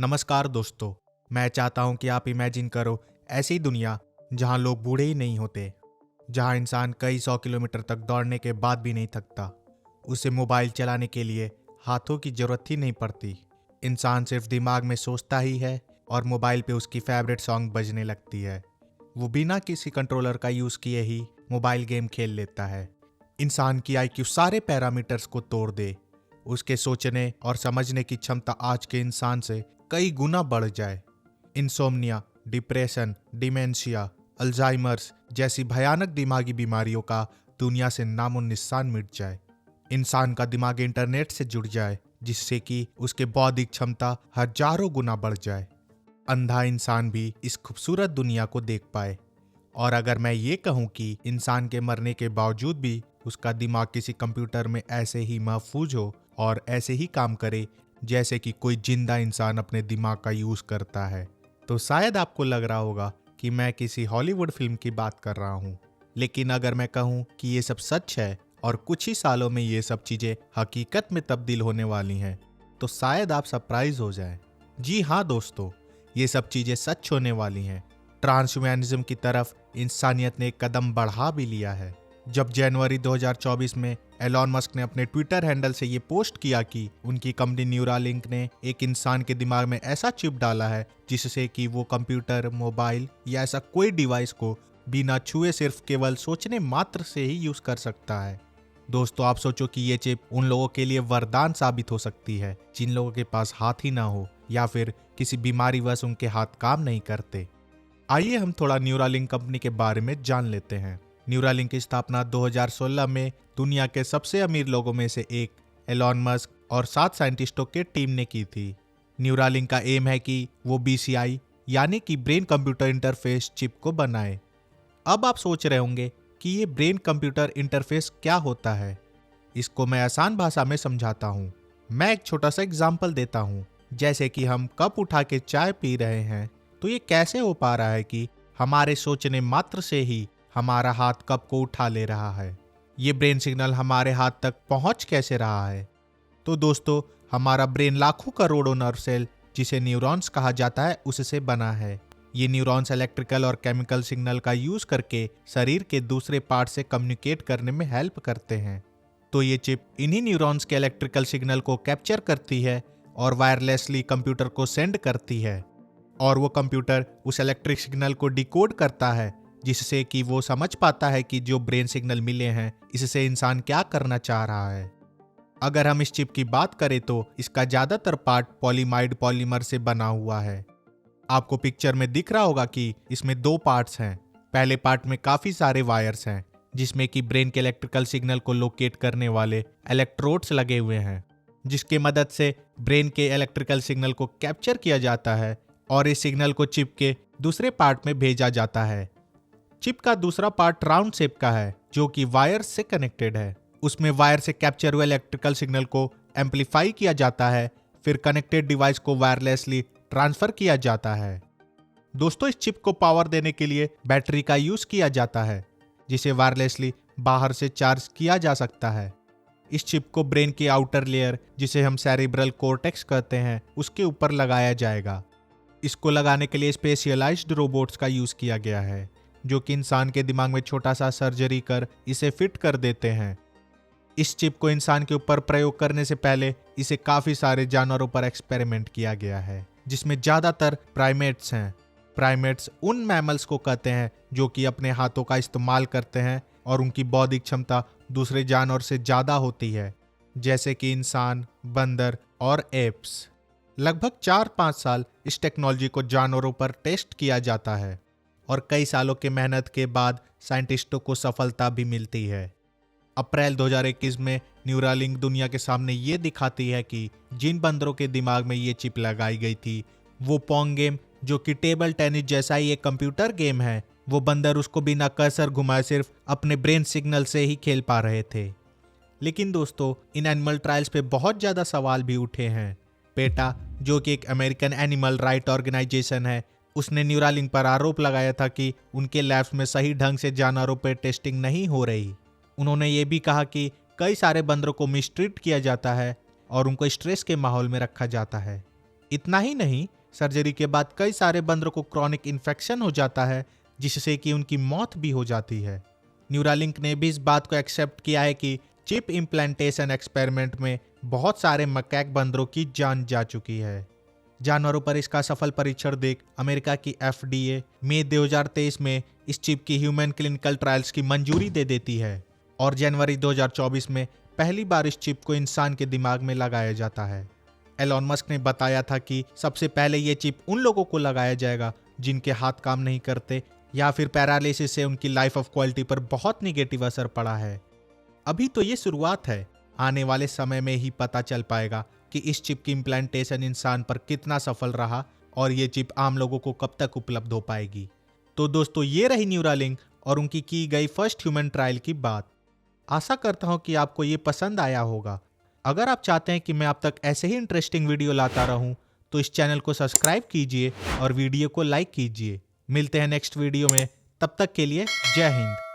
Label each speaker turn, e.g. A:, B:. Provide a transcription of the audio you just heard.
A: नमस्कार दोस्तों। मैं चाहता हूं कि आप इमेजिन करो ऐसी दुनिया जहां लोग बूढ़े ही नहीं होते, जहां इंसान कई सौ किलोमीटर तक दौड़ने के बाद भी नहीं थकता, उसे मोबाइल चलाने के लिए हाथों की जरूरत ही नहीं पड़ती। इंसान सिर्फ दिमाग में सोचता ही है और मोबाइल पे उसकी फेवरेट सॉन्ग बजने लगती है। वो बिना किसी कंट्रोलर का यूज किए ही मोबाइल गेम खेल लेता है। इंसान की आईक्यू सारे पैरामीटर्स को तोड़ दे, उसके सोचने और समझने की क्षमता आज के इंसान से कई गुना बढ़ जाए। इंसोम्निया, डिप्रेशन, डिमेंशिया, अल्जाइमर्स जैसी भयानक दिमागी बीमारियों का दुनिया से नामो निशान मिट जाए। इंसान का दिमाग इंटरनेट से जुड़ जाए, जिससे कि उसके बौद्धिक क्षमता हजारों गुना बढ़ जाए। अंधा इंसान भी इस खूबसूरत दुनिया को देख पाए। और अगर मैं ये कहूँ कि इंसान के मरने के बावजूद भी उसका दिमाग किसी कंप्यूटर में ऐसे ही महफूज हो और ऐसे ही काम करे जैसे कि कोई जिंदा इंसान अपने दिमाग का यूज करता है, तो शायद आपको लग रहा होगा कि मैं किसी हॉलीवुड फिल्म की बात कर रहा हूँ। लेकिन अगर मैं कहूँ कि ये सब सच है और कुछ ही सालों में ये सब चीजें हकीकत में तब्दील होने वाली हैं, तो शायद आप सरप्राइज हो जाएं। जी हाँ दोस्तों, ये सब चीजें सच होने वाली हैं। ट्रांसह्यूमनिज्म की तरफ इंसानियत ने एक कदम बढ़ा भी लिया है। जब जनवरी 2024 में एलॉन मस्क ने अपने ट्विटर हैंडल से ये पोस्ट किया कि उनकी कंपनी न्यूरालिंक ने एक इंसान के दिमाग में ऐसा चिप डाला है जिससे कि वो कंप्यूटर, मोबाइल या ऐसा कोई डिवाइस को बिना छुए सिर्फ केवल सोचने मात्र से ही यूज कर सकता है। दोस्तों, आप सोचो कि ये चिप उन लोगों के लिए वरदान साबित हो सकती है जिन लोगों के पास हाथ ही ना हो या फिर किसी बीमारी वश उनके हाथ काम नहीं करते। आइए हम थोड़ा न्यूरालिंक कंपनी के बारे में जान लेते हैं। न्यूरालिंक की स्थापना 2016 में दुनिया के सबसे अमीर लोगों में से एक एलॉन मस्क और 7 साइंटिस्टों के टीम ने की थी। न्यूरालिंक का एम है कि वो BCI यानी कि ब्रेन कंप्यूटर इंटरफेस चिप को बनाए। अब आप सोच रहे होंगे कि ये ब्रेन कंप्यूटर इंटरफेस क्या होता है। इसको मैं आसान भाषा में समझाता हूँ। मैं एक छोटा सा एग्जाम्पल देता हूँ। जैसे कि हम कप उठा के चाय पी रहे हैं, तो ये कैसे हो पा रहा है कि हमारे सोचने मात्र से ही हमारा हाथ कप को उठा ले रहा है। ये ब्रेन सिग्नल हमारे हाथ तक पहुंच कैसे रहा है? तो दोस्तों, हमारा ब्रेन लाखों करोड़ों नर्व सेल, जिसे न्यूरॉन्स कहा जाता है, उससे बना है। ये न्यूरॉन्स इलेक्ट्रिकल और केमिकल सिग्नल का यूज करके शरीर के दूसरे पार्ट से कम्युनिकेट करने में हेल्प करते हैं। तो ये चिप इन्हीं न्यूरॉन्स के इलेक्ट्रिकल सिग्नल को कैप्चर करती है और वायरलेसली कंप्यूटर को सेंड करती है, और वो कंप्यूटर उस इलेक्ट्रिक सिग्नल को डिकोड करता है, जिससे कि वो समझ पाता है कि जो ब्रेन सिग्नल मिले हैं इससे इंसान क्या करना चाह रहा है। अगर हम इस चिप की बात करें तो इसका ज्यादातर पार्ट पॉलीमाइड पॉलीमर से बना हुआ है। आपको पिक्चर में दिख रहा होगा कि इसमें 2 पार्ट्स हैं। पहले पार्ट में काफी सारे वायर्स हैं, जिसमें कि ब्रेन के इलेक्ट्रिकल सिग्नल को लोकेट करने वाले इलेक्ट्रोड्स लगे हुए हैं, जिसके मदद से ब्रेन के इलेक्ट्रिकल सिग्नल को कैप्चर किया जाता है और इस सिग्नल को चिप के दूसरे पार्ट में भेजा जाता है। चिप का दूसरा पार्ट राउंड शेप का है, जो कि वायर से कनेक्टेड है। उसमें वायर से कैप्चर हुए इलेक्ट्रिकल सिग्नल को एम्पलीफाई किया जाता है, फिर कनेक्टेड डिवाइस को वायरलेसली ट्रांसफर किया जाता है। दोस्तों, इस चिप को पावर देने के लिए बैटरी का यूज किया जाता है, जिसे वायरलेसली बाहर से चार्ज किया जा सकता है। इस चिप को ब्रेन की आउटर लेयर, जिसे हम सेरिब्रल कॉर्टेक्स कहते हैं, उसके ऊपर लगाया जाएगा। इसको लगाने के लिए स्पेशलाइज्ड रोबोट्स का यूज किया गया है, जो कि इंसान के दिमाग में छोटा सा सर्जरी कर इसे फिट कर देते हैं। इस चिप को इंसान के ऊपर प्रयोग करने से पहले इसे काफी सारे जानवरों पर एक्सपेरिमेंट किया गया है, जिसमें ज्यादातर प्राइमेट्स हैं। प्राइमेट्स उन मैमल्स को कहते हैं जो कि अपने हाथों का इस्तेमाल करते हैं और उनकी बौद्धिक क्षमता दूसरे जानवर से ज्यादा होती है, जैसे कि इंसान, बंदर और एप्स। लगभग 4-5 साल इस टेक्नोलॉजी को जानवरों पर टेस्ट किया जाता है और कई सालों के मेहनत के बाद साइंटिस्टों को सफलता भी मिलती है। अप्रैल 2021 में न्यूरालिंक दुनिया के सामने ये दिखाती है कि जिन बंदरों के दिमाग में ये चिप लगाई गई थी, वो पोंग गेम, जो कि टेबल टेनिस जैसा ही एक कंप्यूटर गेम है, वो बंदर उसको बिना कसर घुमाए सिर्फ अपने ब्रेन सिग्नल से ही खेल पा रहे थे। लेकिन दोस्तों, इन एनिमल ट्रायल्स पे बहुत ज्यादा सवाल भी उठे हैं। पेटा, जो कि एक अमेरिकन एनिमल राइट ऑर्गेनाइजेशन है, उसने न्यूरालिंक पर आरोप लगाया था कि उनके लैब्स में सही ढंग से जानवरों पर टेस्टिंग नहीं हो रही। उन्होंने ये भी कहा कि कई सारे बंदरों को मिसट्रीट किया जाता है और उनको स्ट्रेस के माहौल में रखा जाता है। इतना ही नहीं, सर्जरी के बाद कई सारे बंदरों को क्रॉनिक इन्फेक्शन हो जाता है, जिससे कि उनकी मौत भी हो जाती है। न्यूरालिंक ने भी इस बात को एक्सेप्ट किया है कि चिप इम्प्लांटेशन एक्सपेरिमेंट में बहुत सारे मकैक बंदरों की जान जा चुकी है। जानवरों पर इसका सफल परीक्षण देख अमेरिका की FDA मई 2023 में इस चिप की ह्यूमन क्लिनिकल ट्रायल्स की मंजूरी दे देती है और जनवरी 2024 में पहली बार इस चिप को इंसान के दिमाग में लगाया जाता है। एलॉन मस्क ने बताया था कि सबसे पहले ये चिप उन लोगों को लगाया जाएगा जिनके हाथ काम नहीं करते या फिर पैरालिसिस से उनकी लाइफ ऑफ क्वालिटी पर बहुत निगेटिव असर पड़ा है। अभी तो ये शुरुआत है, आने वाले समय में ही पता चल पाएगा कि इस चिप की इम्प्लांटेशन इंसान पर कितना सफल रहा और ये चिप आम लोगों को कब तक उपलब्ध हो पाएगी। तो दोस्तों, ये रही न्यूरालिंक और उनकी की गई फर्स्ट ह्यूमन ट्रायल की बात। आशा करता हूं कि आपको ये पसंद आया होगा। अगर आप चाहते हैं कि मैं आप तक ऐसे ही इंटरेस्टिंग वीडियो लाता रहूं तो इस चैनल को सब्सक्राइब कीजिए और वीडियो को लाइक कीजिए। मिलते हैं नेक्स्ट वीडियो में, तब तक के लिए जय हिंद।